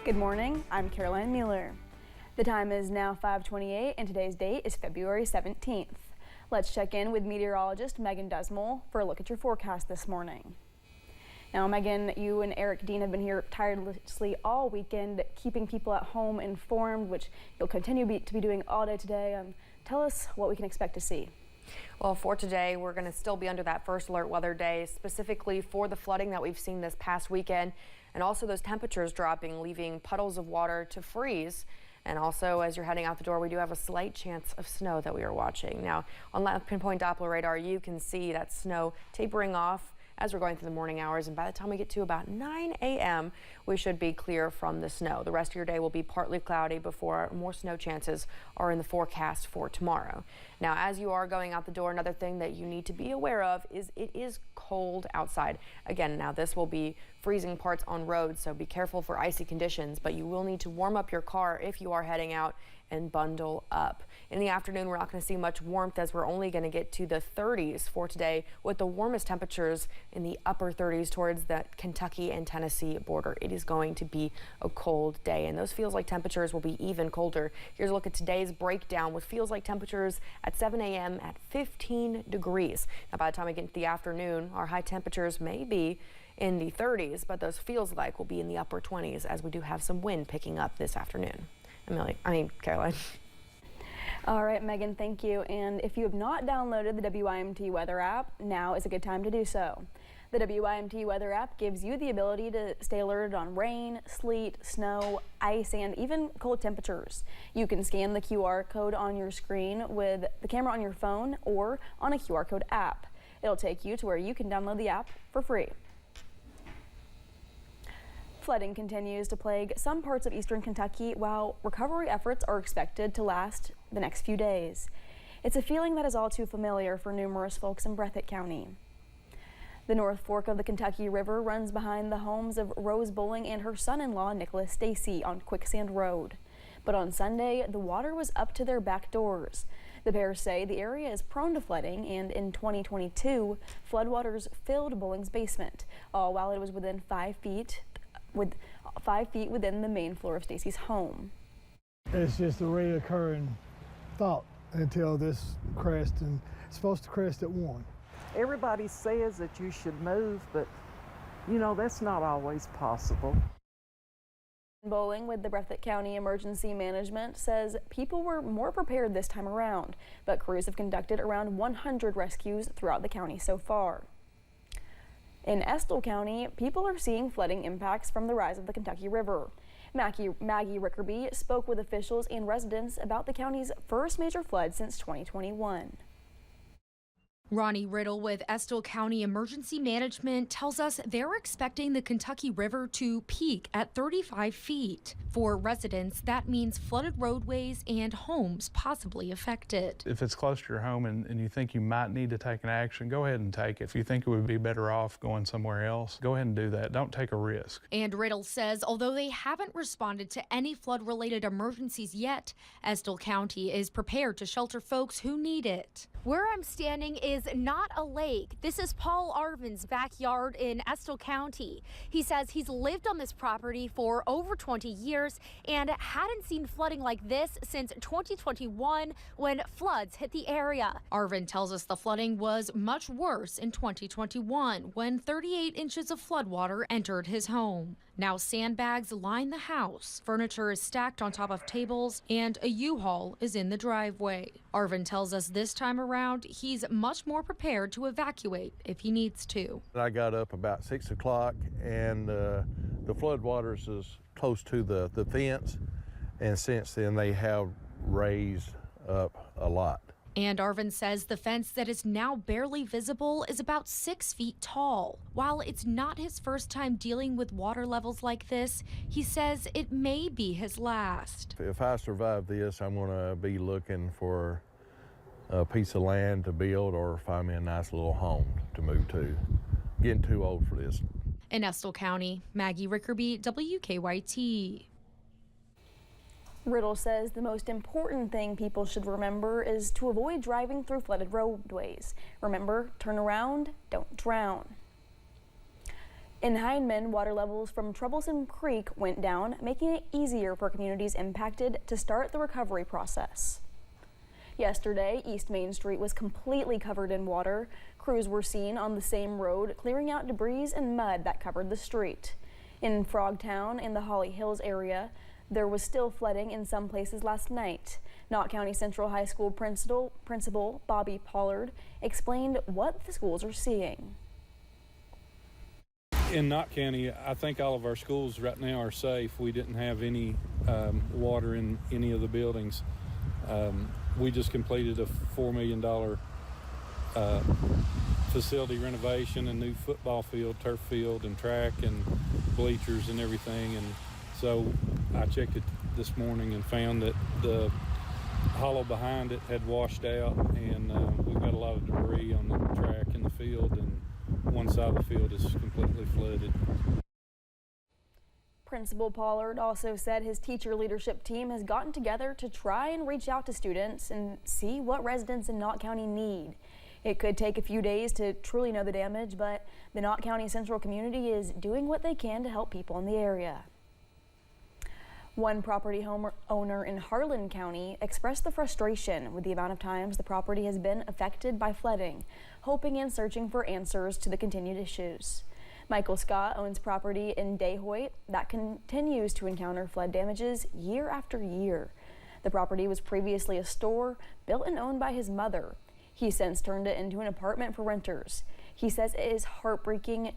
Good morning, I'm Caroline Mueller. The time is now 5:28 and today's date is February 17th. Let's check in with meteorologist Megan Desmol for a look at your forecast this morning. Now, Megan, you and Eric Dean have been here tirelessly all weekend, keeping people at home informed, which you'll continue to be doing all day today. Tell us what we can expect to see. Well, for today, we're going to still be under that first alert weather day, specifically for the flooding that we've seen this past weekend, and also those temperatures dropping, leaving puddles of water to freeze. And also, as you're heading out the door, we do have a slight chance of snow that we are watching. Now, on Live Pinpoint Doppler radar, you can see that snow tapering off as we're going through the morning hours, and by the time we get to about 9 a.m., we should be clear from the snow. The rest of your day will be partly cloudy before more snow chances are in the forecast for tomorrow. Now, as you are going out the door, another thing that you need to be aware of is it is cold outside. Again, now this will be freezing parts on roads, so be careful for icy conditions, but you will need to warm up your car if you are heading out and bundle up. In the afternoon, we're not going to see much warmth as we're only going to get to the 30s for today, with the warmest temperatures in the upper 30s towards the Kentucky and Tennessee border. It is going to be a cold day, and those feels like temperatures will be even colder. Here's a look at today's breakdown with feels like temperatures at 7 a.m. at 15 degrees. Now, by the time we get into the afternoon, our high temperatures may be in the 30s, but those feels like will be in the upper 20s as we do have some wind picking up this afternoon. Caroline. All right, Megan, thank you. And if you have not downloaded the WYMT weather app, now is a good time to do so. The WYMT weather app gives you the ability to stay alerted on rain, sleet, snow, ice, and even cold temperatures. You can scan the QR code on your screen with the camera on your phone or on a QR code app. It'll take you to where you can download the app for free. Flooding continues to plague some parts of eastern Kentucky, while recovery efforts are expected to last the next few days. It's a feeling that is all too familiar for numerous folks in Breathitt County. The North Fork of the Kentucky River runs behind the homes of Rose Bowling and her son-in-law, Nicholas Stacy, on Quicksand Road. But on Sunday, the water was up to their back doors. The pair say the area is prone to flooding, and in 2022, floodwaters filled Bowling's basement, all while it was within 5 feet within the main floor of Stacy's home. It's just a reoccurring thought until this crest, and it's supposed to crest at 1. Everybody says that you should move, but you know, that's not always possible. Bowling with the Breathitt County Emergency Management says people were more prepared this time around, but crews have conducted around 100 rescues throughout the county so far. In Estill County, people are seeing flooding impacts from the rise of the Kentucky River. Maggie Rickerby spoke with officials and residents about the county's first major flood since 2021. Ronnie Riddle with Estill County Emergency Management tells us they're expecting the Kentucky River to peak at 35 feet. For residents, that means flooded roadways and homes possibly affected. If it's close to your home and you think you might need to take an action, go ahead and take it. If you think it would be better off going somewhere else, go ahead and do that. Don't take a risk. And Riddle says although they haven't responded to any flood-related emergencies yet, Estill County is prepared to shelter folks who need it. Where I'm standing is not a lake. This is Paul Arvin's backyard in Estill County. He says he's lived on this property for over 20 years and hadn't seen flooding like this since 2021 when floods hit the area. Arvin tells us the flooding was much worse in 2021 when 38 inches of floodwater entered his home. Now sandbags line the house, furniture is stacked on top of tables, and a U-Haul is in the driveway. Arvin tells us this time around he's much more prepared to evacuate if he needs to. I got up about 6 o'clock and the floodwaters is close to the fence, and since then they have raised up a lot. And Arvin says the fence that is now barely visible is about 6 feet tall. While it's not his first time dealing with water levels like this, he says it may be his last. If I survive this, I'm going to be looking for a piece of land to build or find me a nice little home to move to. Getting too old for this. In Estill County, Maggie Rickerby, WKYT. Riddle says the most important thing people should remember is to avoid driving through flooded roadways. Remember, turn around, don't drown. In Hindman, water levels from Troublesome Creek went down, making it easier for communities impacted to start the recovery process. Yesterday, East Main Street was completely covered in water. Crews were seen on the same road, clearing out debris and mud that covered the street. In Frogtown and the Holly Hills area, there was still flooding in some places last night. Knott County Central High School Principal Bobby Pollard explained what the schools are seeing. In Knott County, I think all of our schools right now are safe. We didn't have any water in any of the buildings. We just completed a $4 million facility renovation, a new football field, turf field, and track, and bleachers and everything. And so I checked it this morning and found that the hollow behind it had washed out, and we've got a lot of debris on the track and the field, and one side of the field is completely flooded. Principal Pollard also said his teacher leadership team has gotten together to try and reach out to students and see what residents in Knott County need. It could take a few days to truly know the damage, but the Knott County Central community is doing what they can to help people in the area. One property owner in Harlan County expressed the frustration with the amount of times the property has been affected by flooding, hoping and searching for answers to the continued issues. Michael Scott owns property in Dayhoyt that continues to encounter flood damages year after year. The property was previously a store built and owned by his mother. He since turned it into an apartment for renters. He says it is heartbreaking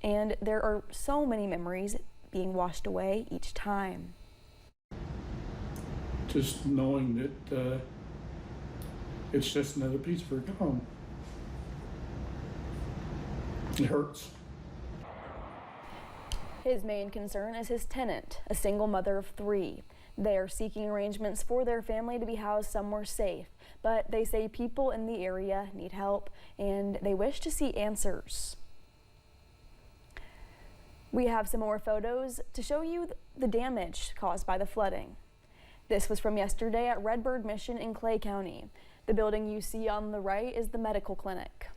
and there are so many memories being washed away each time. Just knowing that it's just another piece of her gone. It hurts. His main concern is his tenant, a single mother of 3. They are seeking arrangements for their family to be housed somewhere safe, but they say people in the area need help and they wish to see answers. We have some more photos to show you the damage caused by the flooding. This was from yesterday at Redbird Mission in Clay County. The building you see on the right is the medical clinic.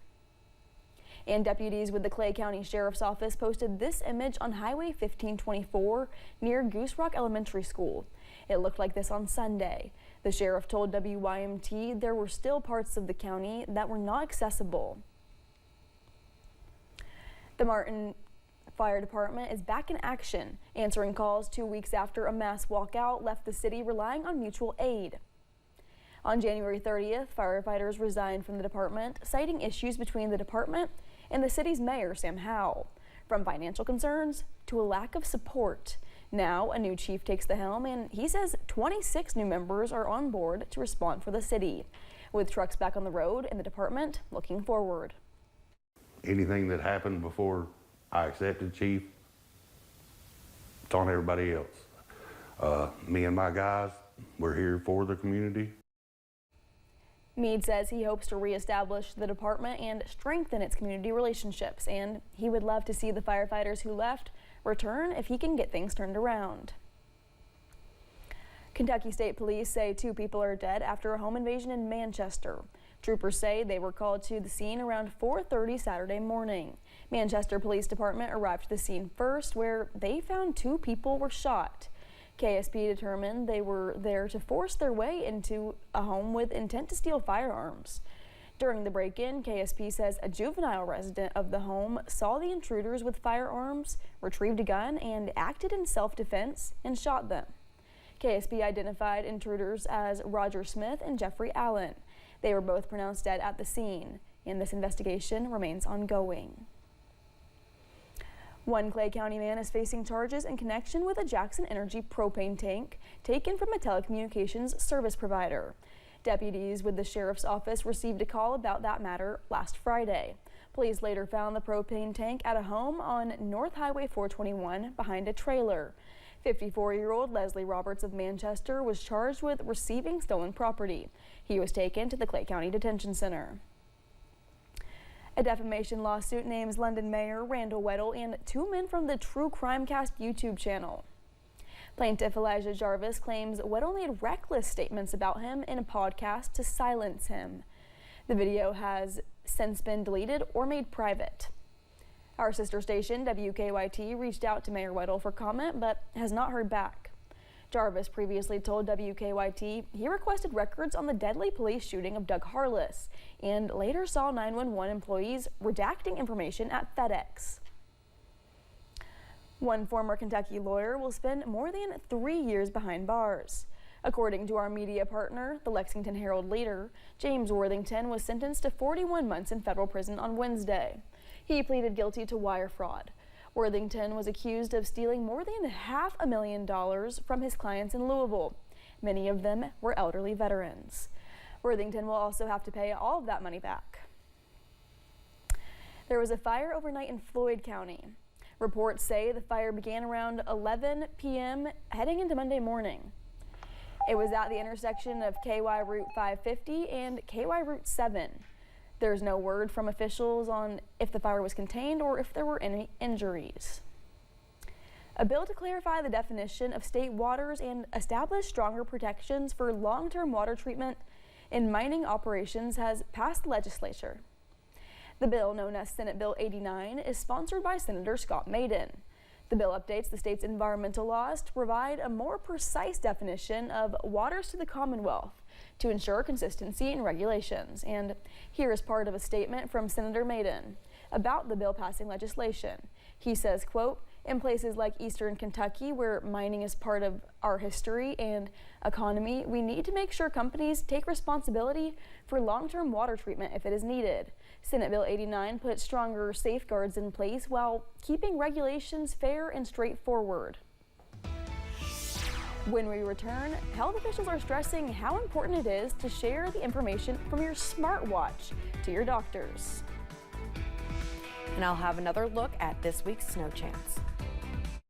And deputies with the Clay County Sheriff's Office posted this image on Highway 1524 near Goose Rock Elementary School. It looked like this on Sunday. The sheriff told WYMT there were still parts of the county that were not accessible. The Martin Fire Department is back in action, answering calls 2 weeks after a mass walkout left the city relying on mutual aid. On January 30th, firefighters resigned from the department, citing issues between the department and the city's mayor, Sam Howell, from financial concerns to a lack of support. Now, a new chief takes the helm, and he says 26 new members are on board to respond for the city, with trucks back on the road and the department looking forward. Anything that happened before I accepted chief, it's on everybody else. Me and my guys, we're here for the community. Meade says he hopes to reestablish the department and strengthen its community relationships, and he would love to see the firefighters who left return if he can get things turned around. Kentucky State Police say 2 people are dead after a home invasion in Manchester. Troopers say they were called to the scene around 4:30 Saturday morning. Manchester Police Department arrived to the scene first, where they found 2 people were shot. KSP determined they were there to force their way into a home with intent to steal firearms. During the break-in, KSP says a juvenile resident of the home saw the intruders with firearms, retrieved a gun, and acted in self-defense and shot them. KSP identified intruders as Roger Smith and Jeffrey Allen. They were both pronounced dead at the scene, and this investigation remains ongoing. One Clay County man is facing charges in connection with a Jackson Energy propane tank taken from a telecommunications service provider. Deputies with the sheriff's office received a call about that matter last Friday. Police later found the propane tank at a home on North Highway 421 behind a trailer. 54-year-old Leslie Roberts of Manchester was charged with receiving stolen property. He was taken to the Clay County Detention Center. A defamation lawsuit names London Mayor Randall Weddle and 2 men from the True Crime Cast YouTube channel. Plaintiff Elijah Jarvis claims Weddle made reckless statements about him in a podcast to silence him. The video has since been deleted or made private. Our sister station, WKYT, reached out to Mayor Weddle for comment, but has not heard back. Jarvis previously told WKYT he requested records on the deadly police shooting of Doug Harless and later saw 911 employees redacting information at FedEx. One former Kentucky lawyer will spend more than 3 years behind bars. According to our media partner, the Lexington Herald Leader, James Worthington was sentenced to 41 months in federal prison on Wednesday. He pleaded guilty to wire fraud. Worthington was accused of stealing more than $500,000 from his clients in Louisville. Many of them were elderly veterans. Worthington will also have to pay all of that money back. There was a fire overnight in Floyd County. Reports say the fire began around 11 p.m. heading into Monday morning. It was at the intersection of KY Route 550 and KY Route 7. There's no word from officials on if the fire was contained or if there were any injuries. A bill to clarify the definition of state waters and establish stronger protections for long-term water treatment in mining operations has passed the legislature. The bill, known as Senate Bill 89, is sponsored by Senator Scott Maiden. The bill updates the state's environmental laws to provide a more precise definition of waters to the Commonwealth to ensure consistency in regulations. And here is part of a statement from Senator Maiden about the bill passing legislation. He says, quote, "In places like Eastern Kentucky, where mining is part of our history and economy, we need to make sure companies take responsibility for long-term water treatment if it is needed. Senate Bill 89 puts stronger safeguards in place while keeping regulations fair and straightforward." When we return, health officials are stressing how important it is to share the information from your smartwatch to your doctors. And I'll have another look at this week's snow chance.